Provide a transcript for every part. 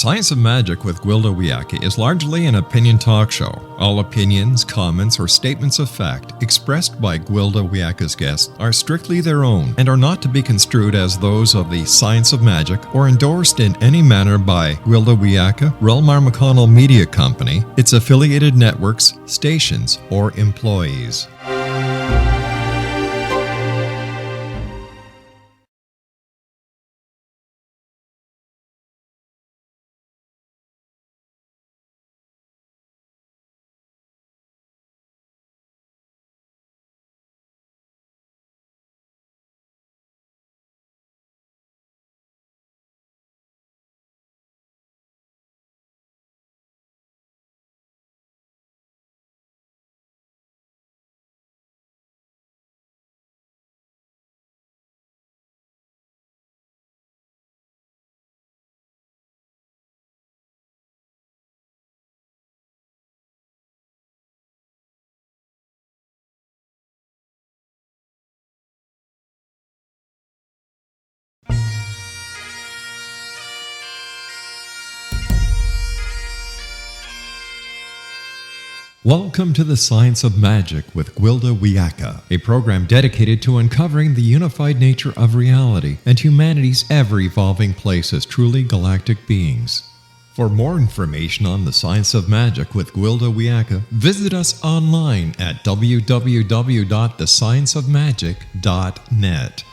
Science of Magic with Gwilda Wiyaka is largely an opinion talk show. All opinions, comments, or statements of fact expressed by Gwilda Wiyaka's guests are strictly their own and are not to be construed as those of the Science of Magic or endorsed in any manner by Gwilda Wiyaka, Relmar McConnell Media Company, its affiliated networks, stations, or employees. Welcome to the Science of Magic with Gwilda Wiyaka, a program dedicated to uncovering the unified nature of reality and humanity's ever-evolving place as truly galactic beings. For more information on the Science of Magic with Gwilda Wiyaka, visit us online at www.thescienceofmagic.net.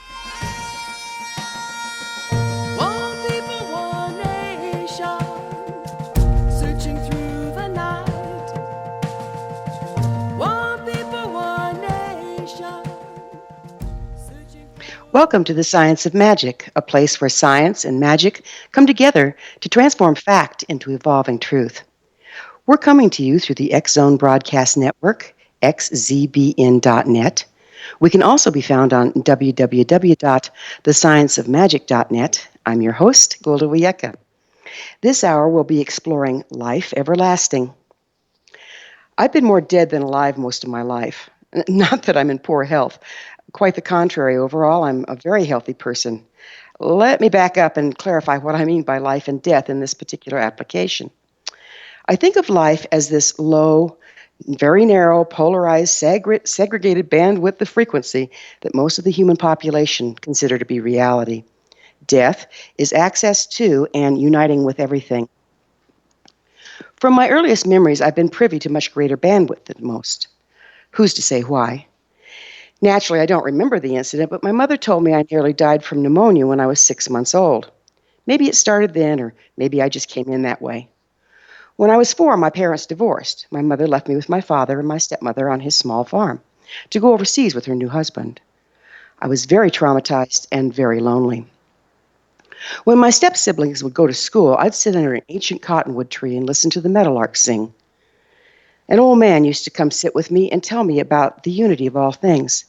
Welcome to the Science of Magic, a place where science and magic come together to transform fact into evolving truth. We're coming to you through the X-Zone Broadcast Network, xzbn.net. We can also be found on www.thescienceofmagic.net. I'm your host, Gwilda Wiyaka. This hour we'll be exploring life everlasting. I've been more dead than alive most of my life. Not that I'm in poor health. Quite the contrary. Overall, I'm a very healthy person. Let me back up and clarify what I mean by life and death in this particular application. I think of life as this low, very narrow, polarized, segregated bandwidth of frequency that most of the human population consider to be reality. Death is access to and uniting with everything. From my earliest memories, I've been privy to much greater bandwidth than most. Who's to say why? Naturally, I don't remember the incident, but my mother told me I nearly died from pneumonia when I was 6 months old. Maybe it started then, or maybe I just came in that way. When I was 4, my parents divorced. My mother left me with my father and my stepmother on his small farm to go overseas with her new husband. I was very traumatized and very lonely. When my step-siblings would go to school, I'd sit under an ancient cottonwood tree and listen to the meadowlarks sing. An old man used to come sit with me and tell me about the unity of all things.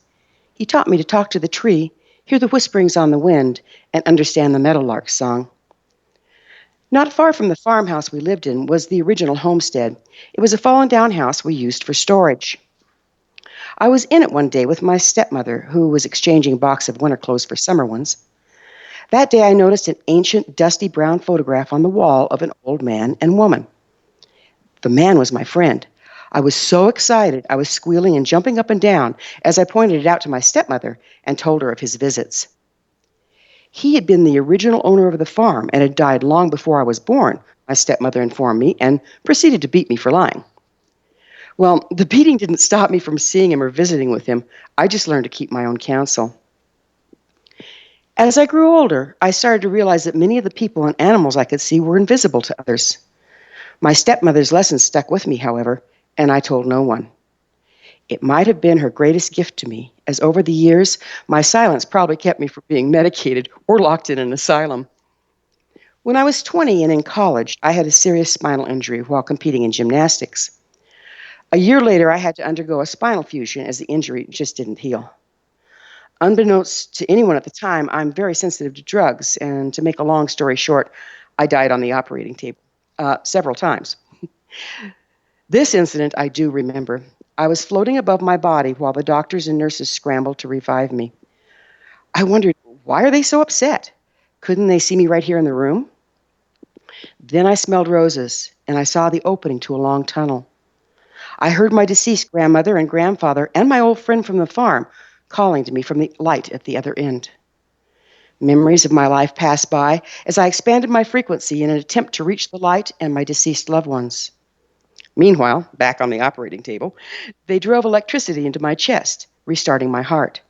He taught me to talk to the tree, hear the whisperings on the wind, and understand the meadowlark's song. Not far from the farmhouse we lived in was the original homestead. It was a fallen-down house we used for storage. I was in it one day with my stepmother, who was exchanging a box of winter clothes for summer ones. That day I noticed an ancient, dusty brown photograph on the wall of an old man and woman. The man was my friend. I was so excited, I was squealing and jumping up and down as I pointed it out to my stepmother and told her of his visits. He had been the original owner of the farm and had died long before I was born, my stepmother informed me, and proceeded to beat me for lying. Well, the beating didn't stop me from seeing him or visiting with him. I just learned to keep my own counsel. As I grew older, I started to realize that many of the people and animals I could see were invisible to others. My stepmother's lessons stuck with me, however, and I told no one. It might have been her greatest gift to me, as over the years, my silence probably kept me from being medicated or locked in an asylum. When I was 20 and in college, I had a serious spinal injury while competing in gymnastics. A year later, I had to undergo a spinal fusion as the injury just didn't heal. Unbeknownst to anyone at the time, I'm very sensitive to drugs, and to make a long story short, I died on the operating table several times. This incident I do remember. I was floating above my body while the doctors and nurses scrambled to revive me. I wondered, why are they so upset? Couldn't they see me right here in the room? Then I smelled roses, and I saw the opening to a long tunnel. I heard my deceased grandmother and grandfather and my old friend from the farm calling to me from the light at the other end. Memories of my life passed by as I expanded my frequency in an attempt to reach the light and my deceased loved ones. Meanwhile, back on the operating table, they drove electricity into my chest, restarting my heart.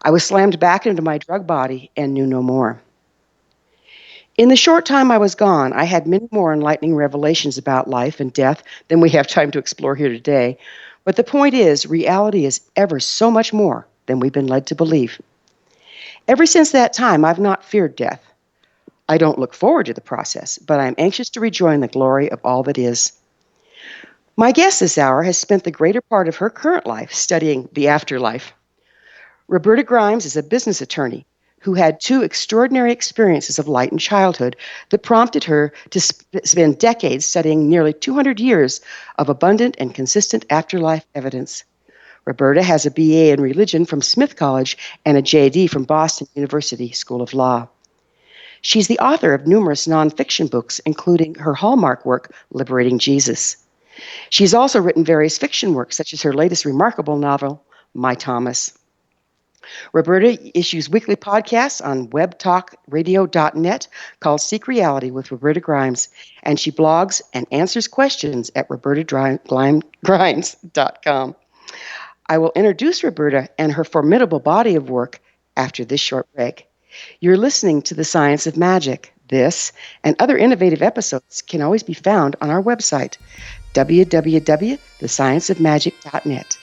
I was slammed back into my drug body and knew no more. In the short time I was gone, I had many more enlightening revelations about life and death than we have time to explore here today. But the point is, reality is ever so much more than we've been led to believe. Ever since that time, I've not feared death. I don't look forward to the process, but I'm anxious to rejoin the glory of all that is. My guest this hour has spent the greater part of her current life studying the afterlife. Roberta Grimes is a business attorney who had two extraordinary experiences of light in childhood that prompted her to spend decades studying nearly 200 years of abundant and consistent afterlife evidence. Roberta has a BA in religion from Smith College and a JD from Boston University School of Law. She's the author of numerous nonfiction books, including her hallmark work, Liberating Jesus. She's also written various fiction works, such as her latest remarkable novel, My Thomas. Roberta issues weekly podcasts on webtalkradio.net called Seek Reality with Roberta Grimes, and she blogs and answers questions at robertagrimes.com. I will introduce Roberta and her formidable body of work after this short break. You're listening to The Science of Magic. This and other innovative episodes can always be found on our website, www.thescienceofmagic.net.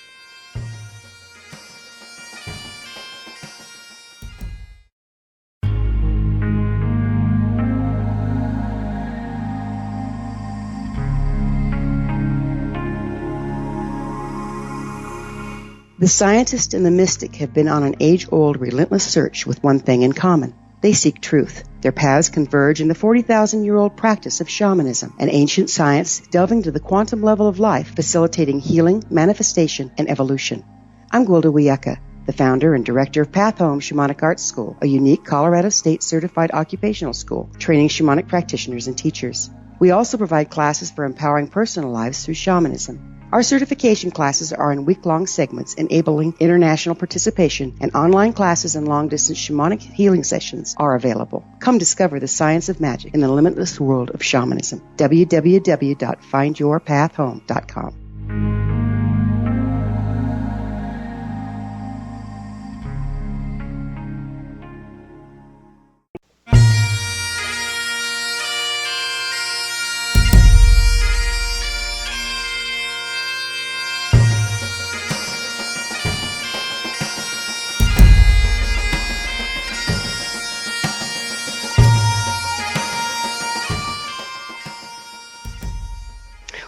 The scientist and the mystic have been on an age-old, relentless search with one thing in common. They seek truth. Their paths converge in the 40,000-year-old practice of shamanism, an ancient science delving to the quantum level of life, facilitating healing, manifestation, and evolution. I'm Gwilda Wiyaka, the founder and director of Path Home Shamanic Arts School, a unique Colorado State-certified occupational school, training shamanic practitioners and teachers. We also provide classes for empowering personal lives through shamanism. Our certification classes are in week-long segments enabling international participation, and online classes and long-distance shamanic healing sessions are available. Come discover the science of magic in the limitless world of shamanism. www.findyourpathhome.com.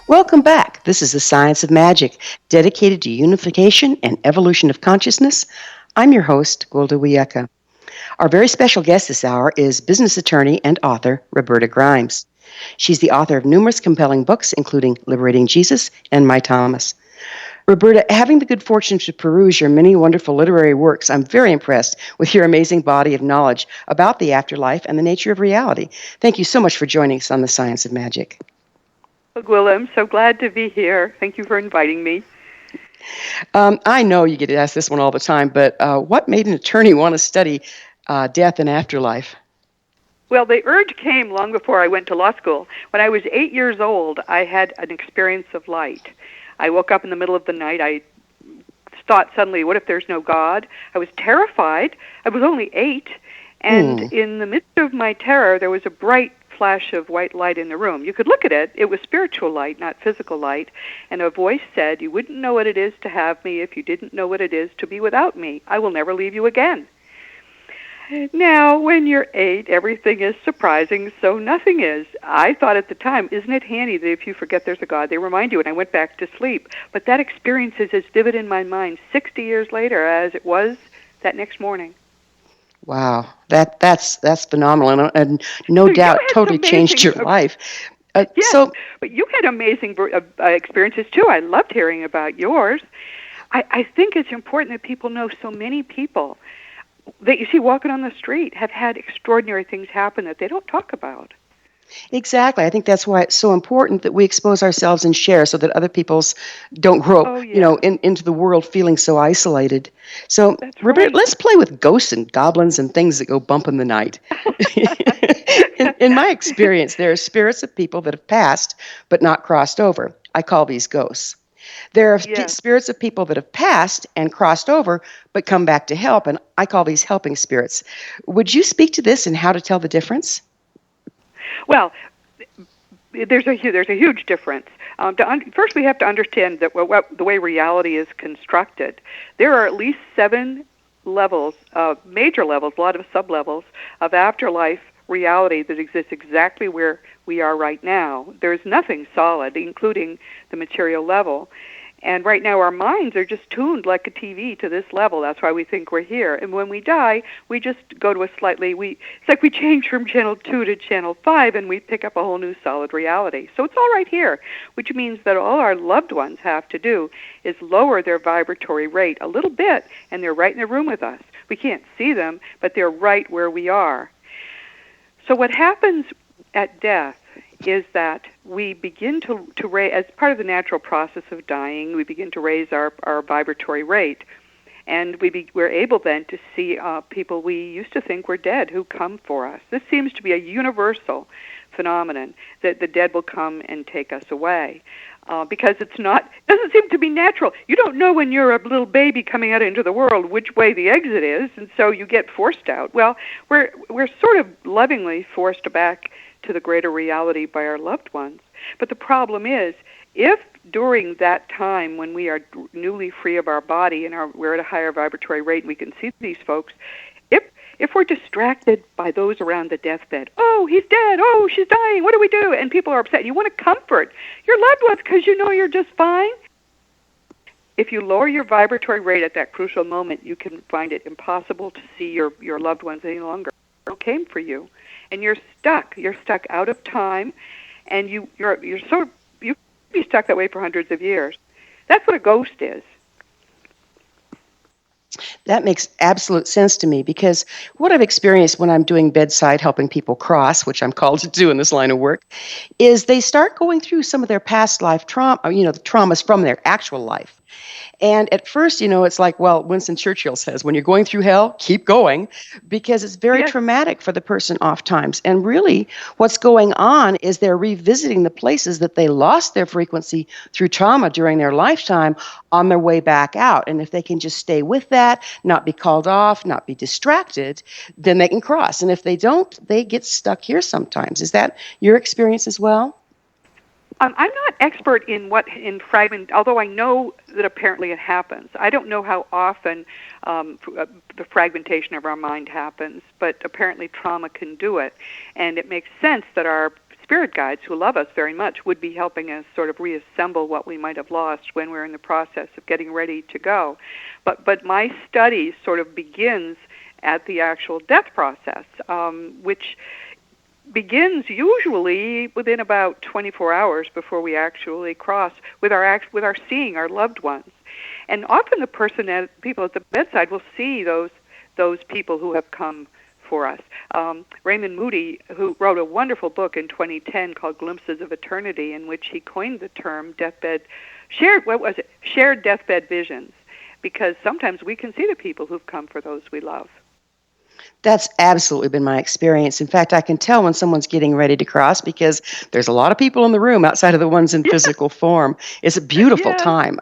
Welcome back. This is The Science of Magic, dedicated to unification and evolution of consciousness. I'm your host, Gwilda Wiyaka. Our very special guest this hour is business attorney and author Roberta Grimes. She's the author of numerous compelling books, including Liberating Jesus and My Thomas. Roberta, having the good fortune to peruse your many wonderful literary works, I'm very impressed with your amazing body of knowledge about the afterlife and the nature of reality. Thank you so much for joining us on The Science of Magic. Well, Gwilda, I'm so glad to be here. Thank you for inviting me. I know you get asked this one all the time, but what made an attorney want to study death and afterlife? Well, the urge came long before I went to law school. When I was 8 years old, I had an experience of light. I woke up in the middle of the night. I thought suddenly, what if there's no God? I was terrified. I was only 8. And in the midst of my terror, there was a bright flash of white light in the room. You could look at it. It was spiritual light, not physical light. And a voice said, you wouldn't know what it is to have me if you didn't know what it is to be without me. I will never leave you again. Now, when you're 8, everything is surprising, so nothing is. I thought at the time, isn't it handy that if you forget there's a God, they remind you, and I went back to sleep. But that experience is as vivid in my mind 60 years later as it was that next morning. Wow, that's phenomenal, and no doubt totally changed your life. Yes, but you had amazing experiences too. I loved hearing about yours. I think it's important that people know so many people that you see walking on the street have had extraordinary things happen that they don't talk about. Exactly. I think that's why it's so important that we expose ourselves and share so that other people's don't grow, Oh, yeah, into the world feeling so isolated. So, that's Roberta, right. let's play with ghosts and goblins and things that go bump in the night. In my experience, there are spirits of people that have passed but not crossed over. I call these ghosts. There are Yes. spirits of people that have passed and crossed over but come back to help, and I call these helping spirits. Would you speak to this and how to tell the difference? Well, there's a huge difference. First, we have to understand that the way reality is constructed, there are at least 7 levels, major levels, a lot of sub-levels of afterlife reality that exists exactly where we are right now. There's nothing solid, including the material level. And right now our minds are just tuned like a TV to this level. That's why we think we're here. And when we die, we just go to it's like we change from channel 2 to channel 5 and we pick up a whole new solid reality. So it's all right here, which means that all our loved ones have to do is lower their vibratory rate a little bit, and they're right in the room with us. We can't see them, but they're right where we are. So what happens at death is that we begin to raise, as part of the natural process of dying, we begin to raise our vibratory rate. And we're able then to see people we used to think were dead who come for us. This seems to be a universal phenomenon, that the dead will come and take us away. Because doesn't seem to be natural. You don't know when you're a little baby coming out into the world which way the exit is, and so you get forced out. Well, we're sort of lovingly forced back to the greater reality by our loved ones. But the problem is, if during that time when we are newly free of our body and we're at a higher vibratory rate and we can see these folks, if we're distracted by those around the deathbed, oh, he's dead, oh, she's dying, what do we do? And people are upset. You want to comfort your loved ones because you know you're just fine. If you lower your vibratory rate at that crucial moment, you can find it impossible to see your loved ones any longer. They came for you, and you're stuck. You're stuck out of time, and you be stuck that way for hundreds of years. That's what a ghost is. That makes absolute sense to me because what I've experienced when I'm doing bedside helping people cross, which I'm called to do in this line of work, is they start going through some of their past life trauma, the traumas from their actual life. And at first, it's like, well, Winston Churchill says, when you're going through hell, keep going, because it's very Yes. traumatic for the person oftentimes. And really, what's going on is they're revisiting the places that they lost their frequency through trauma during their lifetime on their way back out. And if they can just stay with that, not be called off, not be distracted, then they can cross. And if they don't, they get stuck here sometimes. Is that your experience as well? I'm not expert in fragment, although I know that apparently it happens. I don't know how often the fragmentation of our mind happens, but apparently trauma can do it. And it makes sense that our spirit guides, who love us very much, would be helping us sort of reassemble what we might have lost when we're in the process of getting ready to go. But my study sort of begins at the actual death process, which begins usually within about 24 hours before we actually cross with our seeing our loved ones. And often people at the bedside will see those people who have come for us. Raymond Moody, who wrote a wonderful book in 2010 called Glimpses of Eternity, in which he coined the term shared deathbed visions, because sometimes we can see the people who've come for those we love. That's absolutely been my experience. In fact, I can tell when someone's getting ready to cross because there's a lot of people in the room outside of the ones in physical form. It's a beautiful Yes. time.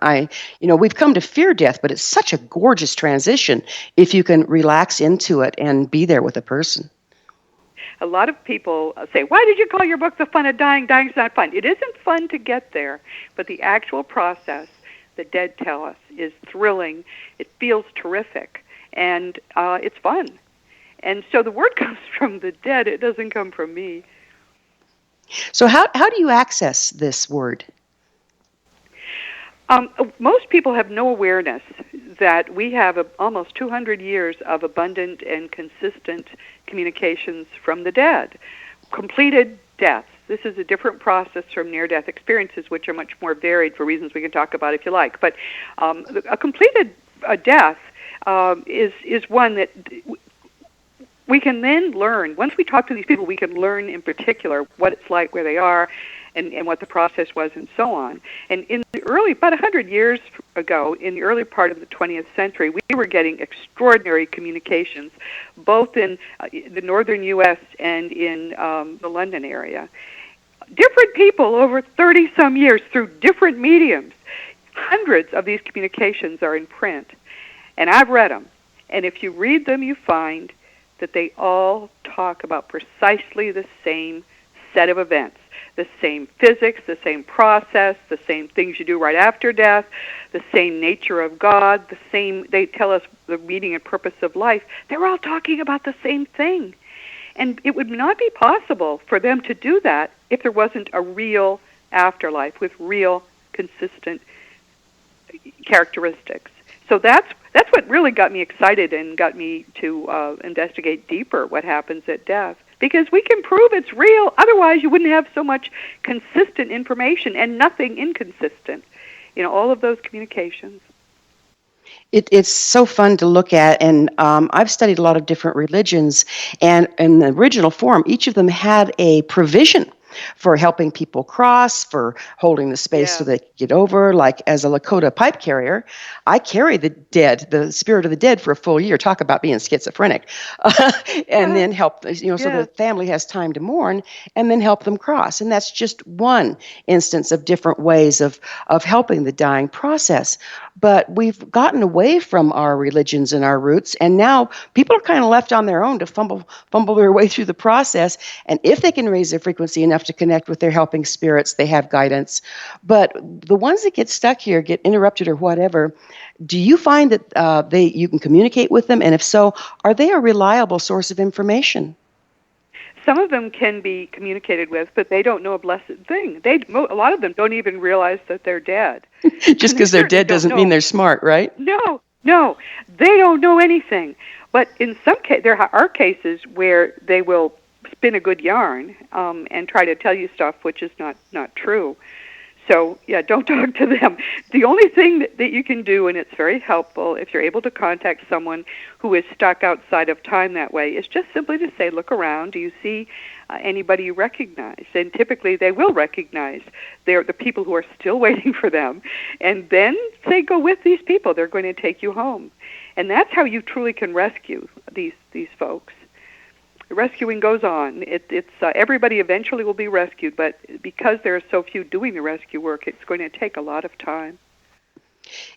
We've come to fear death, but it's such a gorgeous transition if you can relax into it and be there with a person. A lot of people say, why did you call your book The Fun of Dying? Dying's not fun. It isn't fun to get there, but the actual process, the dead tell us, is thrilling. It feels terrific, and it's fun. And so the word comes from the dead. It doesn't come from me. So how do you access this word? Most people have no awareness that we have almost 200 years of abundant and consistent communications from the dead. Completed deaths. This is a different process from near-death experiences, which are much more varied for reasons we can talk about if you like. But a completed death is one that we can then learn, once we talk to these people, we can learn in particular what it's like where they are and what the process was and so on. And in the early, about 100 years ago, in the early part of the 20th century, we were getting extraordinary communications, both in the northern U.S. and in the London area. Different people over 30-some years through different mediums. Hundreds of these communications are in print, and I've read them. And if you read them, you find that they all talk about precisely the same set of events, the same physics, the same process, the same things you do right after death, the same nature of God, they tell us the meaning and purpose of life. They're all talking about the same thing. And it would not be possible for them to do that if there wasn't a real afterlife with real, consistent characteristics. So that's what really got me excited and got me to investigate deeper what happens at death. Because we can prove it's real. Otherwise, you wouldn't have so much consistent information and nothing inconsistent. All of those communications. It's so fun to look at, and I've studied a lot of different religions, and in the original form, each of them had a provision for helping people cross, for holding the space so they could get over. Like as a Lakota pipe carrier, I carry the spirit of the dead for a full year. Talk about being schizophrenic. And then help, so the family has time to mourn and then help them cross. And that's just one instance of different ways of helping the dying process. But we've gotten away from our religions and our roots, and now people are kind of left on their own to fumble their way through the process. And if they can raise their frequency enough to connect with their helping spirits, they have guidance. But the ones that get stuck here, get interrupted or whatever, do you find that you can communicate with them? And if so, are they a reliable source of information? Some of them can be communicated with, but they don't know a blessed thing. A lot of them don't even realize that they're dead. Just because they're dead doesn't mean they're smart, right? No, they don't know anything. But in some cases, there are cases where they will spin a good yarn and try to tell you stuff which is not true. So, don't talk to them. The only thing that you can do, and it's very helpful if you're able to contact someone who is stuck outside of time that way, is just simply to say, look around. Do you see anybody you recognize? And typically they will recognize the people who are still waiting for them. And then say, go with these people. They're going to take you home. And that's how you truly can rescue these folks. The rescuing goes on. It's everybody eventually will be rescued, but because there are so few doing the rescue work, it's going to take a lot of time.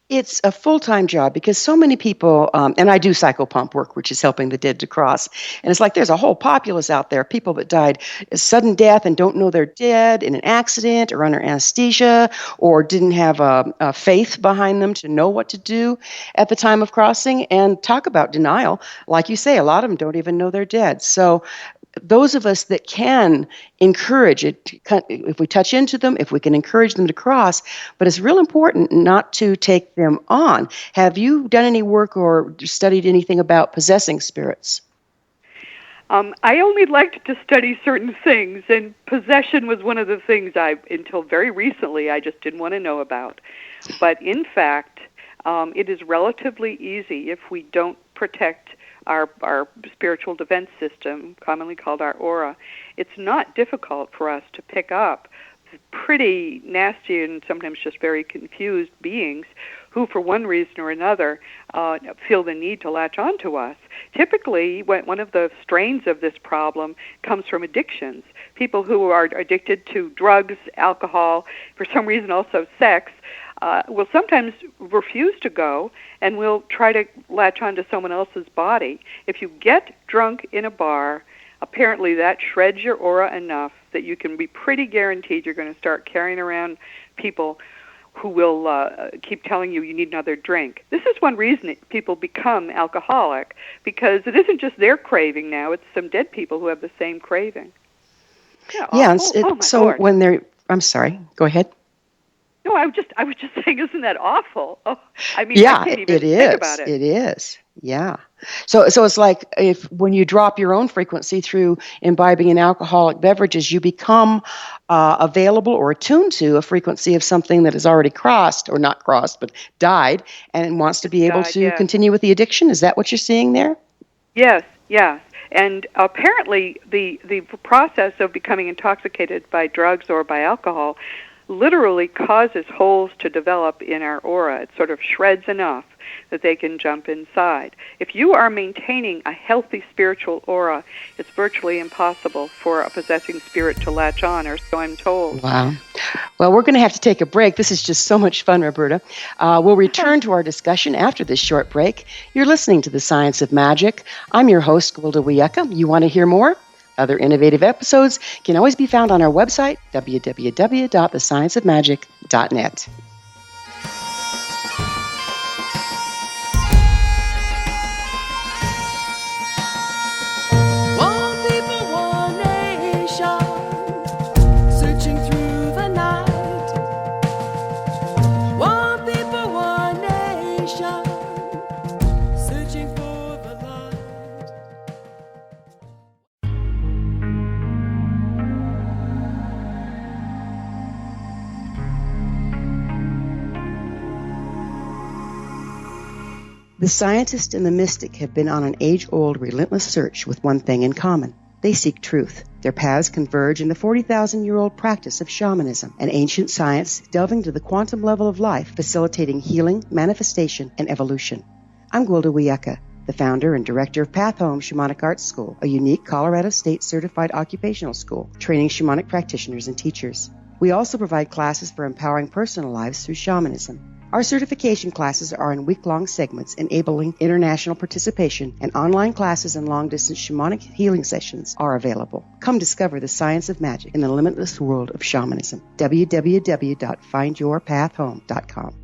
It's a full-time job because so many people, and I do psychopump work, which is helping the dead to cross. And it's like there's a whole populace out there, people that died a sudden death and don't know they're dead in an accident or under anesthesia or didn't have a faith behind them to know what to do at the time of crossing. And talk about denial. Like you say, a lot of them don't even know they're dead. So those of us that can encourage it, if we touch into them, if we can encourage them to cross, but it's real important not to take them on. Have you done any work or studied anything about possessing spirits? I only liked to study certain things, and possession was one of the things until very recently, I just didn't want to know about. But in fact, it is relatively easy if we don't protect our spiritual defense system, commonly called our aura. It's not difficult for us to pick up pretty nasty and sometimes just very confused beings who, for one reason or another, feel the need to latch on to us. Typically, one of the strains of this problem comes from addictions. People who are addicted to drugs, alcohol, for some reason also sex, will sometimes refuse to go and will try to latch onto someone else's body. If you get drunk in a bar, apparently that shreds your aura enough that you can be pretty guaranteed you're going to start carrying around people who will keep telling you need another drink. This is one reason people become alcoholic, because it isn't just their craving now, it's some dead people who have the same craving. Yeah, so Lord. when they're, I'm sorry, go ahead. No, I was just saying, isn't that awful? Oh, I mean, yeah, I can't even think about it. It is. Yeah. So it's like when you drop your own frequency through imbibing in alcoholic beverages, you become available or attuned to a frequency of something that has already crossed, or not crossed, but died, and wants to be able to continue with the addiction. Is that what you're seeing there? Yes. And apparently the process of becoming intoxicated by drugs or by alcohol literally causes holes to develop in our aura. It sort of shreds enough that they can jump inside. If you are maintaining a healthy spiritual aura, it's virtually impossible for a possessing spirit to latch on, or so I'm told. Wow. Well, we're going to have to take a break. This is just so much fun, Roberta. We'll return to our discussion after this short break. You're listening to The Science of Magic. I'm your host, Gwilda Wiyaka. You want to hear more? Other innovative episodes can always be found on our website, www.thescienceofmagic.net. The scientist and the mystic have been on an age-old, relentless search with one thing in common. They seek truth. Their paths converge in the 40,000-year-old practice of shamanism, an ancient science delving to the quantum level of life, facilitating healing, manifestation, and evolution. I'm Gwilda Wiyaka, the founder and director of Path Home Shamanic Arts School, a unique Colorado State certified occupational school training shamanic practitioners and teachers. We also provide classes for empowering personal lives through shamanism. Our certification classes are in week-long segments enabling international participation, and online classes and long-distance shamanic healing sessions are available. Come discover the science of magic in the limitless world of shamanism. www.findyourpathhome.com.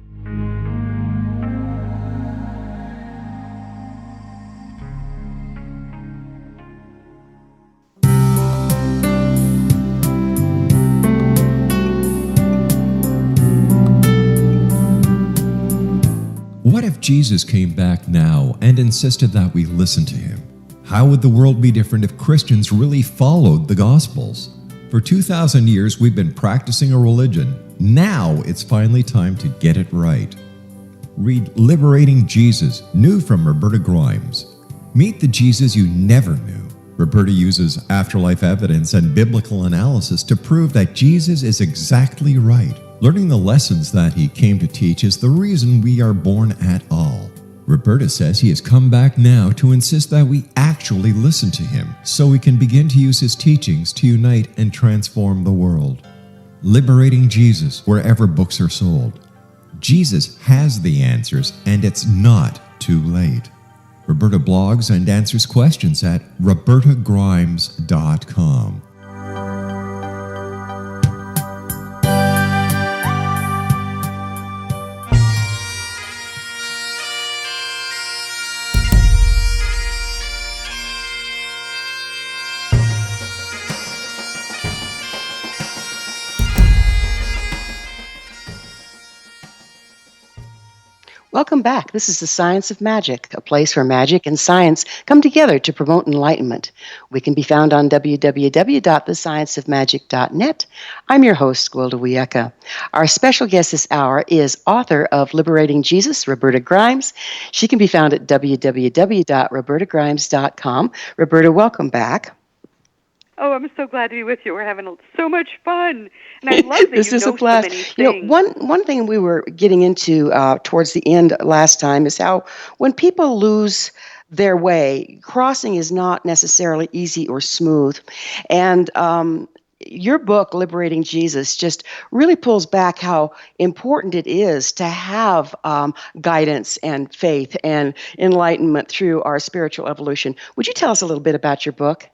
What if Jesus came back now and insisted that we listen to him? How would the world be different if Christians really followed the Gospels? For 2,000 years, we've been practicing a religion. Now it's finally time to get it right. Read Liberating Jesus, new from Roberta Grimes. Meet the Jesus you never knew. Roberta uses afterlife evidence and biblical analysis to prove that Jesus is exactly right. Learning the lessons that he came to teach is the reason we are born at all. Roberta says he has come back now to insist that we actually listen to him so we can begin to use his teachings to unite and transform the world. Liberating Jesus wherever books are sold. Jesus has the answers, and it's not too late. Roberta blogs and answers questions at robertagrimes.com. Welcome back. This is The Science of Magic, a place where magic and science come together to promote enlightenment. We can be found on www.thescienceofmagic.net. I'm your host, Gwilda Wiyaka. Our special guest this hour is author of Liberating Jesus, Roberta Grimes. She can be found at www.robertagrimes.com. Roberta, welcome back. Oh, I'm so glad to be with you. We're having so much fun. And I love that This you is know a blast. so many things. You know, one thing we were getting into towards the end last time is how when people lose their way, crossing is not necessarily easy or smooth. And your book, Liberating Jesus, just really pulls back how important it is to have guidance and faith and enlightenment through our spiritual evolution. Would you tell us a little bit about your book?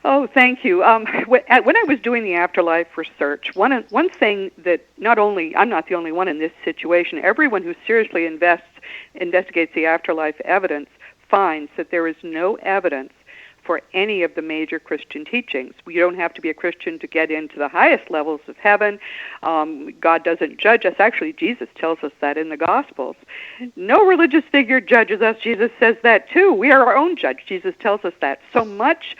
Oh, thank you. When I was doing the afterlife research, one thing that I'm not the only one in this situation, everyone who seriously investigates the afterlife evidence finds that there is no evidence for any of the major Christian teachings. You don't have to be a Christian to get into the highest levels of heaven. God doesn't judge us. Actually, Jesus tells us that in the Gospels. No religious figure judges us. Jesus says that too. We are our own judge. Jesus tells us that. So much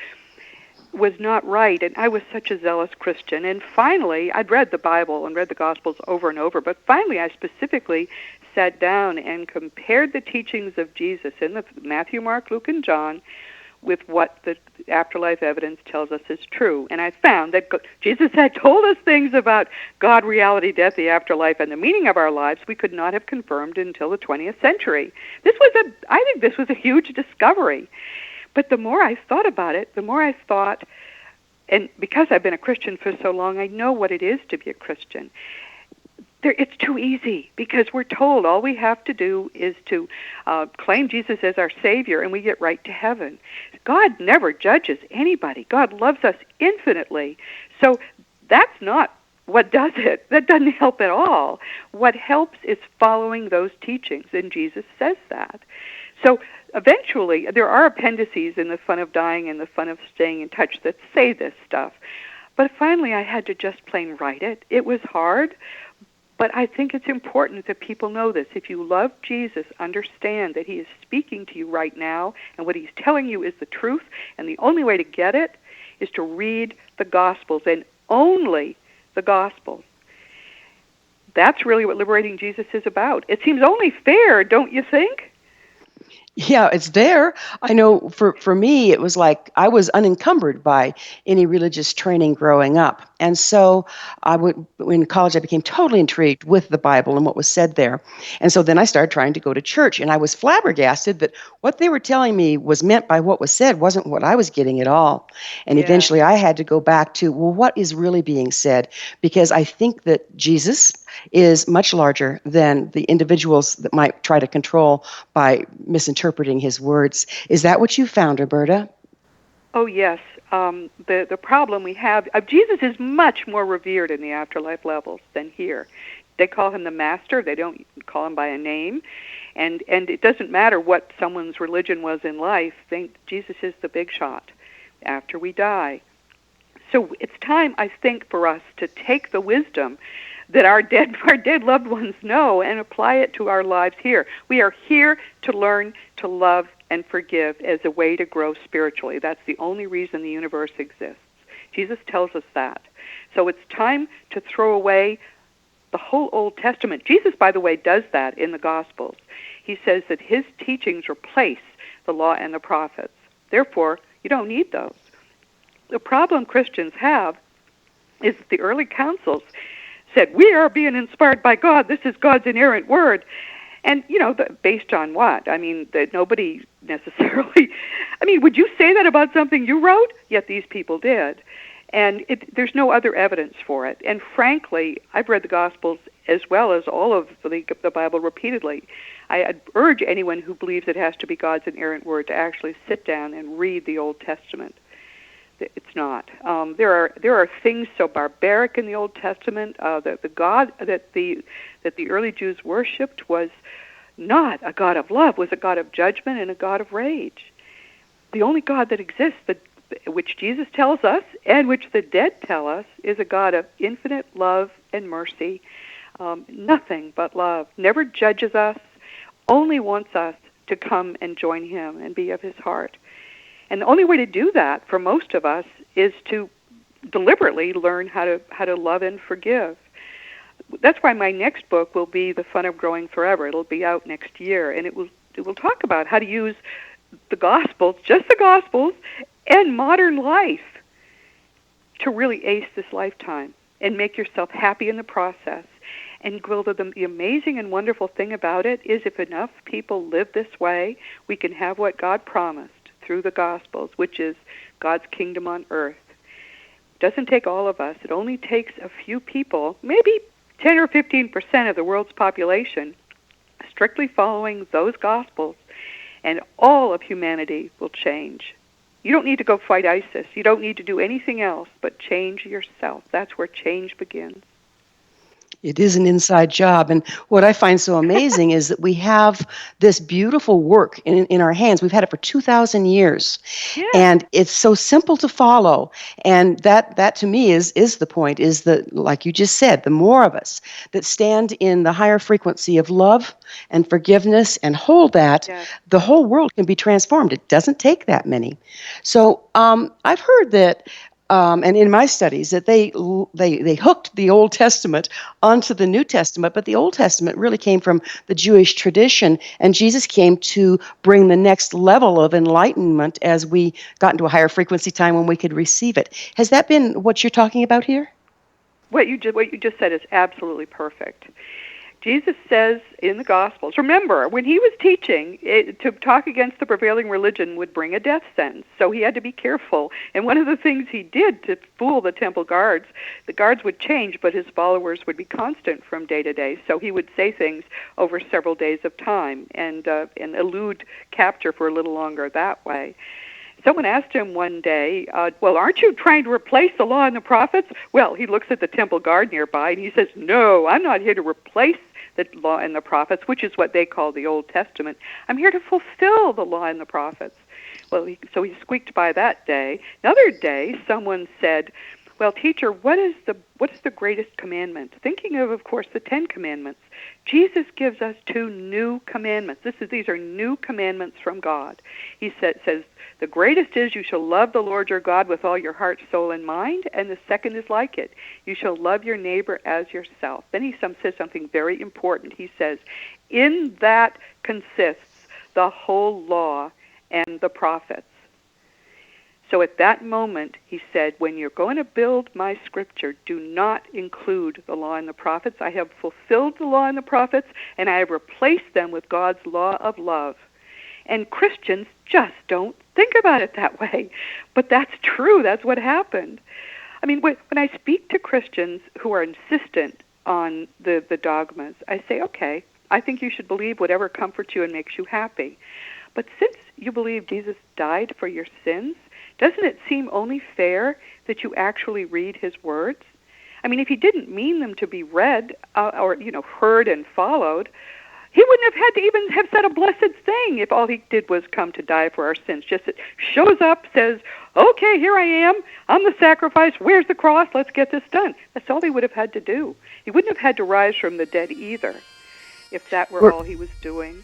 was not right, and I was such a zealous Christian. And finally, I'd read the Bible and read the Gospels over and over, but finally I specifically sat down and compared the teachings of Jesus in the Matthew, Mark, Luke, and John with what the afterlife evidence tells us is true. And I found that Jesus had told us things about God, reality, death, the afterlife, and the meaning of our lives we could not have confirmed until the 20th century. I think this was a huge discovery. But the more I thought about it, the more I thought, and because I've been a Christian for so long, I know what it is to be a Christian. It's too easy because we're told all we have to do is to claim Jesus as our Savior and we get right to heaven. God never judges anybody. God loves us infinitely. So that's not what does it. That doesn't help at all. What helps is following those teachings, and Jesus says that. So eventually, there are appendices in The Fun of Dying and The Fun of Staying in Touch that say this stuff. But finally, I had to just plain write it. It was hard. But I think it's important that people know this. If you love Jesus, understand that he is speaking to you right now, and what he's telling you is the truth, and the only way to get it is to read the Gospels, and only the Gospels. That's really what liberating Jesus is about. It seems only fair, don't you think? Yeah, it's there. I know for me, it was like I was unencumbered by any religious training growing up. And so in college, I became totally intrigued with the Bible and what was said there. And so then I started trying to go to church, and I was flabbergasted that what they were telling me was meant by what was said wasn't what I was getting at all. And eventually I had to go back to, well, what is really being said? Because I think that Jesus is much larger than the individuals that might try to control by misinterpreting his words. Is that what you found, Roberta? Oh, yes. The problem we have, Jesus is much more revered in the afterlife levels than here. They call him the Master. They don't call him by a name. And it doesn't matter what someone's religion was in life. Jesus is the big shot after we die. So it's time, I think, for us to take the wisdom that our dead loved ones know and apply it to our lives here. We are here to learn to love and forgive as a way to grow spiritually. That's the only reason the universe exists. Jesus tells us that. So it's time to throw away the whole Old Testament. Jesus, by the way, does that in the Gospels. He says that his teachings replace the law and the prophets. Therefore, you don't need those. The problem Christians have is that the early councils said, we are being inspired by God. This is God's inerrant word. And, based on what? I mean, that nobody necessarily... would you say that about something you wrote? Yet these people did. And there's no other evidence for it. And frankly, I've read the Gospels as well as all of the Bible repeatedly. I urge anyone who believes it has to be God's inerrant word to actually sit down and read the Old Testament. It's not. There are things so barbaric in the Old Testament that the God that the early Jews worshipped was not a God of love, was a God of judgment and a God of rage. The only God that exists, which Jesus tells us and which the dead tell us, is a God of infinite love and mercy, nothing but love, never judges us, only wants us to come and join him and be of his heart. And the only way to do that for most of us is to deliberately learn how to love and forgive. That's why my next book will be The Fun of Growing Forever. It'll be out next year, and it will talk about how to use the Gospels, just the Gospels, and modern life to really ace this lifetime and make yourself happy in the process. And Gwilda, the amazing and wonderful thing about it is if enough people live this way, we can have what God promised through the Gospels, which is God's kingdom on earth. It doesn't take all of us. It only takes a few people, maybe 10 or 15% of the world's population, strictly following those Gospels, and all of humanity will change. You don't need to go fight ISIS. You don't need to do anything else but change yourself. That's where change begins. It is an inside job. And what I find so amazing is that we have this beautiful work in our hands. We've had it for 2,000 years. Yeah. And it's so simple to follow. And that to me is the point, is that, like you just said, the more of us that stand in the higher frequency of love and forgiveness and hold that, Yes. the whole world can be transformed. It doesn't take that many. So I've heard that and in my studies, that they hooked the Old Testament onto the New Testament, but the Old Testament really came from the Jewish tradition, and Jesus came to bring the next level of enlightenment as we got into a higher frequency time when we could receive it. Has that been what you're talking about here? What you just said is absolutely perfect. Jesus says in the Gospels, remember, when he was teaching, to talk against the prevailing religion would bring a death sentence, so he had to be careful. And one of the things he did to fool the temple guards, the guards would change, but his followers would be constant from day to day. So he would say things over several days of time and elude capture for a little longer that way. Someone asked him one day, well, aren't you trying to replace the law and the prophets? Well, he looks at the temple guard nearby, and he says, no, I'm not here to replace the law and the prophets, which is what they call the Old Testament. I'm here to fulfill the law and the prophets. Well, so he squeaked by that day. Another day, someone said, well, teacher, what is the greatest commandment? Thinking of course, the 10 Commandments. Jesus gives us 2 new commandments. These are new commandments from God. He says, the greatest is you shall love the Lord your God with all your heart, soul, and mind, and the second is like it. You shall love your neighbor as yourself. Then he says something very important. He says, in that consists the whole law and the prophets. So at that moment, he said, when you're going to build my scripture, do not include the law and the prophets. I have fulfilled the law and the prophets, and I have replaced them with God's law of love. And Christians just don't think about it that way. But that's true. That's what happened. I mean, when I speak to Christians who are insistent on the dogmas, I say, okay, I think you should believe whatever comforts you and makes you happy. But since you believe Jesus died for your sins, doesn't it seem only fair that you actually read his words? I mean, if he didn't mean them to be read or heard and followed, he wouldn't have had to even have said a blessed thing if all he did was come to die for our sins. Just shows up, says, okay, here I am. I'm the sacrifice. Where's the cross? Let's get this done. That's all he would have had to do. He wouldn't have had to rise from the dead either if that were all he was doing.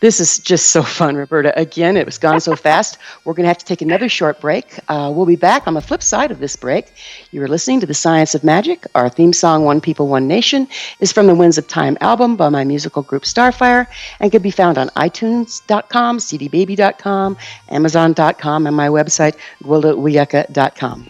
This is just so fun, Roberta. Again, it was gone so fast. We're going to have to take another short break. We'll be back on the flip side of this break. You are listening to The Science of Magic. Our theme song, One People, One Nation, is from the Winds of Time album by my musical group Starfire and can be found on iTunes.com, cdbaby.com, Amazon.com, and my website, GwildaWiyaka.com.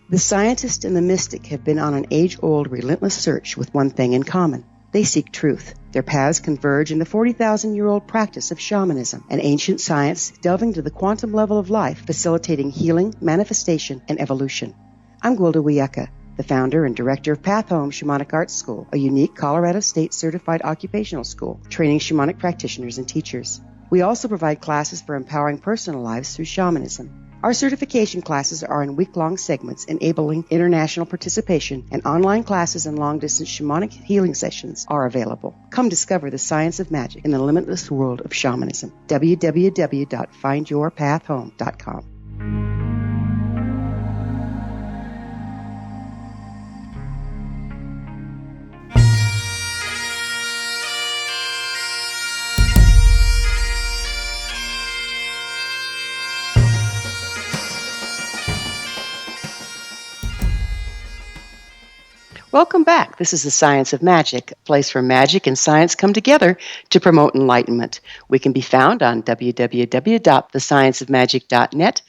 The scientist and the mystic have been on an age-old, relentless search with one thing in common. They seek truth. Their paths converge in the 40,000-year-old practice of shamanism, an ancient science delving to the quantum level of life, facilitating healing, manifestation, and evolution. I'm Gwilda Wiyaka, the founder and director of Path Home Shamanic Arts School, a unique Colorado State-certified occupational school training shamanic practitioners and teachers. We also provide classes for empowering personal lives through shamanism. Our certification classes are in week-long segments enabling international participation, and online classes and long-distance shamanic healing sessions are available. Come discover the science of magic in the limitless world of shamanism. www.findyourpathhome.com. Welcome back. This is The Science of Magic, a place where magic and science come together to promote enlightenment. We can be found on www.thescienceofmagic.net.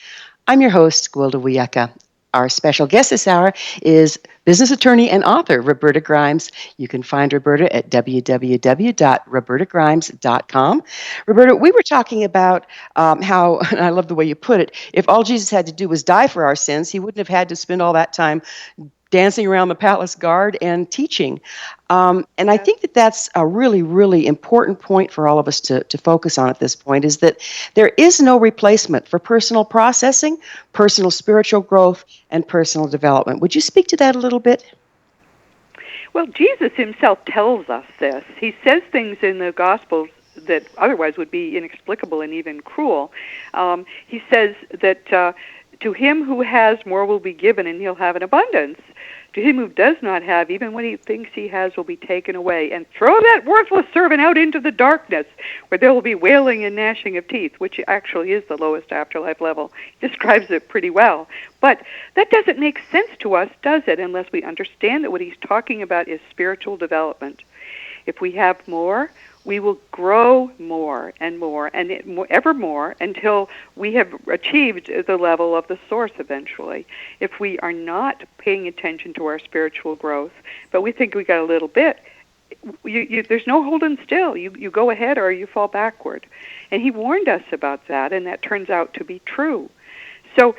I'm your host, Gwilda Wiyaka. Our special guest this hour is business attorney and author Roberta Grimes. You can find Roberta at www.robertagrimes.com. Roberta, we were talking about how, and I love the way you put it, if all Jesus had to do was die for our sins, he wouldn't have had to spend all that time dancing around the palace guard and teaching. And I think that that's a really, really important point for all of us to focus on at this point, is that there is no replacement for personal processing, personal spiritual growth, and personal development. Would you speak to that a little bit? Well, Jesus himself tells us this. He says things in the Gospels that otherwise would be inexplicable and even cruel. He says that to him who has, more will be given, and he'll have an abundance. To him who does not have, even what he thinks he has will be taken away. And throw that worthless servant out into the darkness, where there will be wailing and gnashing of teeth, which actually is the lowest afterlife level. He describes it pretty well. But that doesn't make sense to us, does it, unless we understand that what he's talking about is spiritual development. If we have more, we will grow more and more and ever more until we have achieved the level of the source eventually. If we are not paying attention to our spiritual growth, but we think we got a little bit, there's no holding still. You go ahead or you fall backward. And he warned us about that, and that turns out to be true. So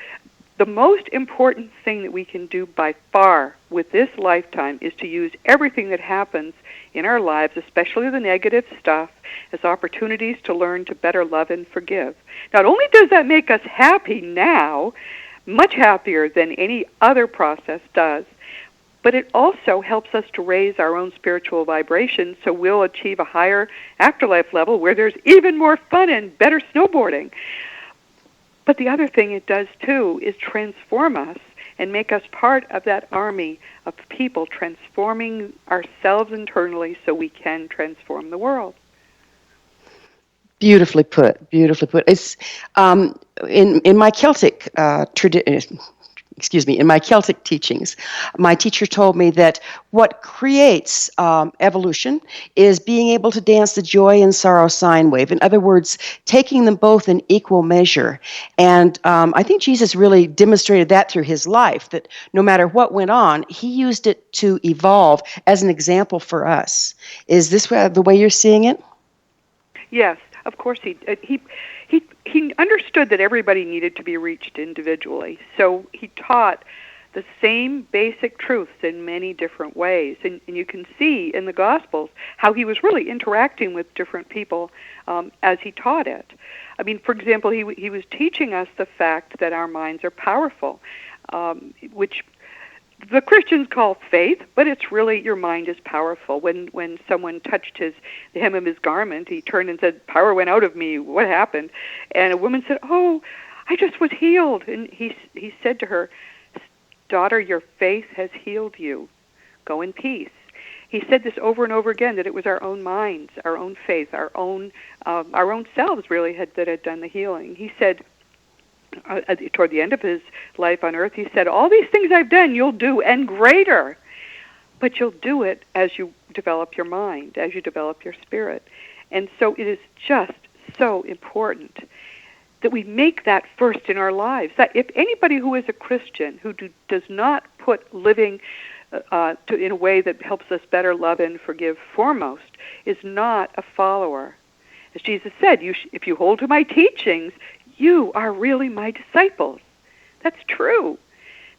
the most important thing that we can do by far with this lifetime is to use everything that happens in our lives, especially the negative stuff, as opportunities to learn to better love and forgive. Not only does that make us happy now, much happier than any other process does, but it also helps us to raise our own spiritual vibration, so we'll achieve a higher afterlife level where there's even more fun and better snowboarding. But the other thing it does, too, is transform us and make us part of that army of people transforming ourselves internally so we can transform the world. Beautifully put. Beautifully put. It's in my Celtic tradition. In my Celtic teachings, my teacher told me that what creates evolution is being able to dance the joy and sorrow sine wave. In other words, taking them both in equal measure. And I think Jesus really demonstrated that through his life, that no matter what went on, he used it to evolve as an example for us. Is this the way you're seeing it? Yes, of course he understood that everybody needed to be reached individually. So he taught the same basic truths in many different ways. And you can see in the Gospels how he was really interacting with different people as he taught it. I mean, for example, he was teaching us the fact that our minds are powerful, which the Christians call faith, but it's really your mind is powerful. When someone touched the hem of his garment, he turned and said, "Power went out of me. What happened?" And a woman said, "Oh, I just was healed." And he said to her, "Daughter, your faith has healed you. Go in peace." He said this over and over again, that it was our own minds, our own faith, our own selves really that had done the healing. He said, toward the end of his life on earth, he said, "All these things I've done, you'll do, and greater. But you'll do it as you develop your mind, as you develop your spirit." And so it is just so important that we make that first in our lives. That if anybody who is a Christian who does not put living in a way that helps us better love and forgive foremost is not a follower. As Jesus said, if you hold to my teachings, you are really my disciples. That's true.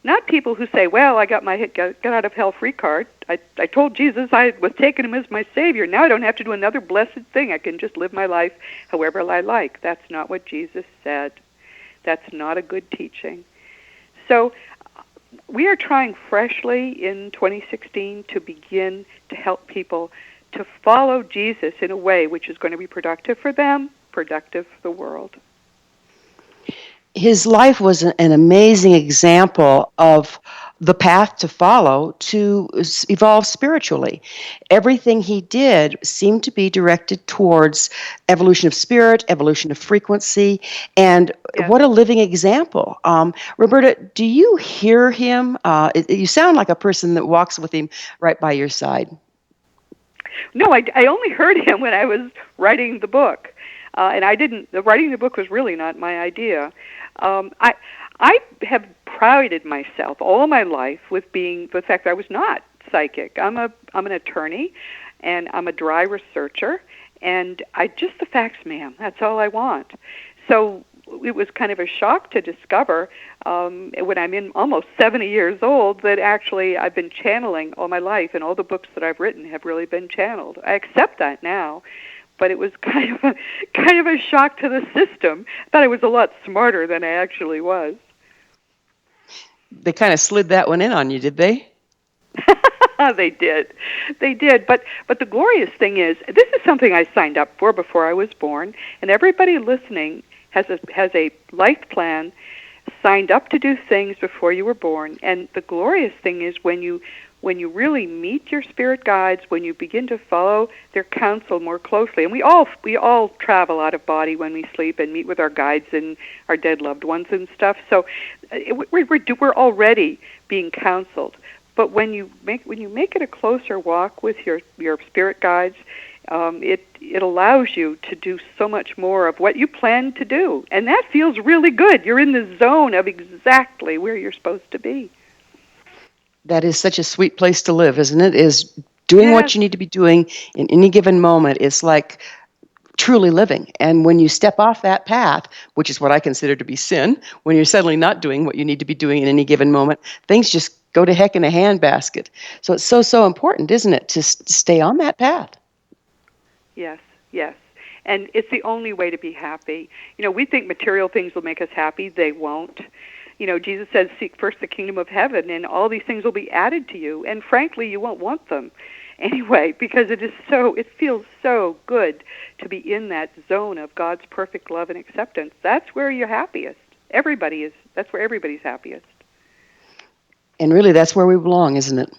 Not people who say, "Well, I got my get out of hell free card. I told Jesus I was taking him as my Savior. Now I don't have to do another blessed thing. I can just live my life however I like." That's not what Jesus said. That's not a good teaching. So we are trying freshly in 2016 to begin to help people to follow Jesus in a way which is going to be productive for them, productive for the world. His life was an amazing example of the path to follow to evolve spiritually. Everything he did seemed to be directed towards evolution of spirit, evolution of frequency, and Yes. What a living example. Roberta, do you hear him? You sound like a person that walks with him right by your side. No, I only heard him when I was writing the book. And writing the book was really not my idea. I have prided myself all my life with the fact that I was not psychic. I'm an attorney, and I'm a dry researcher, and the facts, ma'am. That's all I want. So it was kind of a shock to discover when I'm in almost 70 years old that actually I've been channeling all my life, and all the books that I've written have really been channeled. I accept that now, but it was kind of a shock to the system. I thought I was a lot smarter than I actually was. They kind of slid that one in on you, did they? They did. But the glorious thing is, this is something I signed up for before I was born, and everybody listening has a life plan, signed up to do things before you were born. And the glorious thing is when you really meet your spirit guides, when you begin to follow their counsel more closely, and we all travel out of body when we sleep and meet with our guides and our dead loved ones and stuff. So we're already being counseled. But when you make it a closer walk with your spirit guides, it allows you to do so much more of what you plan to do, and that feels really good. You're in the zone of exactly where you're supposed to be. That is such a sweet place to live, isn't it? Is doing what you need to be doing in any given moment. It's like truly living. And when you step off that path, which is what I consider to be sin, when you're suddenly not doing what you need to be doing in any given moment, things just go to heck in a handbasket. So it's so important, isn't it, to stay on that path? Yes. And it's the only way to be happy. We think material things will make us happy. They won't. Jesus says, seek first the kingdom of heaven, and all these things will be added to you. And frankly, you won't want them anyway, because it feels so good to be in that zone of God's perfect love and acceptance. That's where you're happiest. That's where everybody's happiest. And really, that's where we belong, isn't it?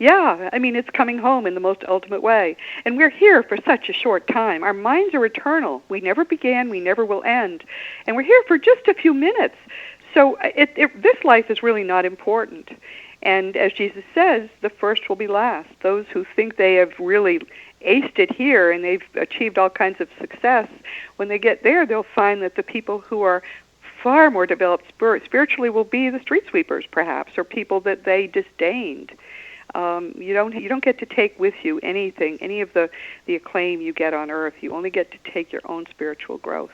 Yeah, it's coming home in the most ultimate way. And we're here for such a short time. Our minds are eternal. We never began, we never will end. And we're here for just a few minutes. So this life is really not important. And as Jesus says, the first will be last. Those who think they have really aced it here and they've achieved all kinds of success, when they get there, they'll find that the people who are far more developed spiritually will be the street sweepers, perhaps, or people that they disdained. You don't get to take with you anything, any of the acclaim you get on earth. You only get to take your own spiritual growth.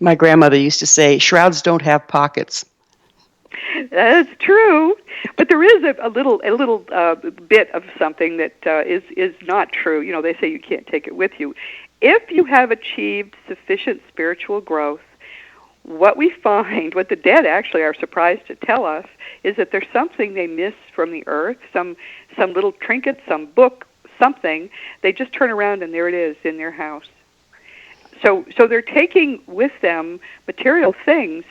My grandmother used to say, shrouds don't have pockets. That's true, but there is a little bit of something that is not true. They say you can't take it with you. If you have achieved sufficient spiritual growth, what we find, what the dead actually are surprised to tell us, is that there's something they miss from the earth, some little trinket, some book, something. They just turn around and there it is in their house. So they're taking with them material things,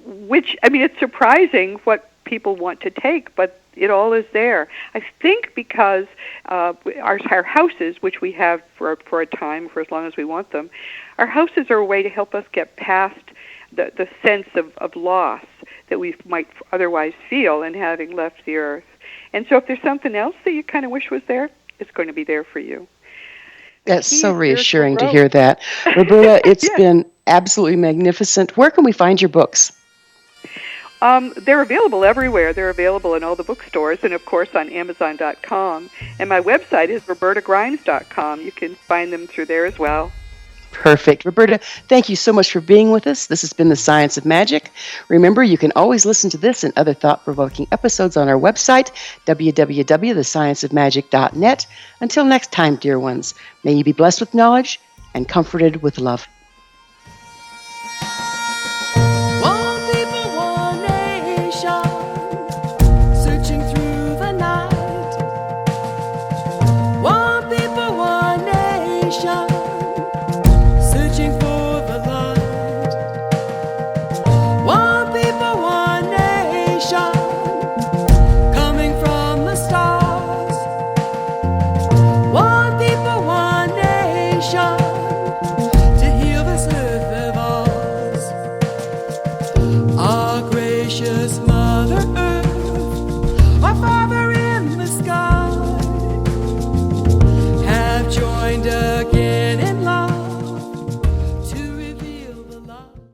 which, it's surprising what people want to take, but it all is there. I think because our houses, which we have for a time, for as long as we want them, our houses are a way to help us get past the sense of loss that we might otherwise feel in having left the earth. And so if there's something else that you kind of wish was there, it's going to be there for you. That's so reassuring to hear that. Roberta, it's been absolutely magnificent. Where can we find your books? They're available everywhere. They're available in all the bookstores and, of course, on Amazon.com. And my website is robertagrimes.com. You can find them through there as well. Perfect. Roberta, thank you so much for being with us. This has been The Science of Magic. Remember, you can always listen to this and other thought-provoking episodes on our website, www.thescienceofmagic.net. Until next time, dear ones, may you be blessed with knowledge and comforted with love.